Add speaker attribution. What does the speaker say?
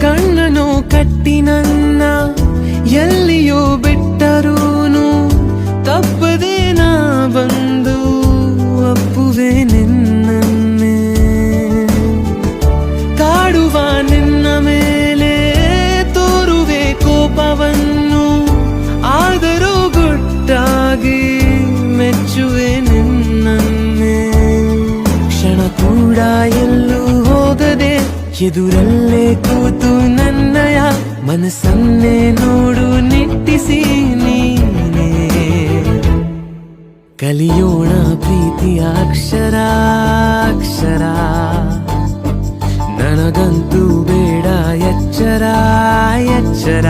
Speaker 1: ಕಣ್ಣನು ಕಟ್ಟಿ ನನ್ನ ಎಲ್ಲಿಯೋ ಬಿಟ್ಟರೂನು ತಪ್ಪದೆ ನಾ ಬಂದು ಅಪ್ಪುವೆ ನಿನ್ನನ್ನೇ. ಕಾಡುವ ನಿನ್ನ ಮೇಲೆ ತೋರುವೆ ಕೋಪವನ್ನು, ಆದರೂ ಗುಟ್ಟಾಗಿ ಮೆಚ್ಚುವೆ ನಿನ್ನನ್ನೇ. ಕ್ಷಣ ಕೂಡ ಎಲ್ಲೂ ಹೋಗದೆ ಎದುರಲ್ಲೇ ಕೂತು ನನ್ನಯ ಮನಸ್ಸನ್ನೇ ನೋಡು ನಿಟ್ಟಿಸಿ ನೀನೇ. ಕಲಿಯೋಣ ಪ್ರೀತಿಯ ಅಕ್ಷರ ಅಕ್ಷರ, ನನಗಂತೂ ಬೇಡ ಎಚ್ಚರ ಎಚ್ಚರ.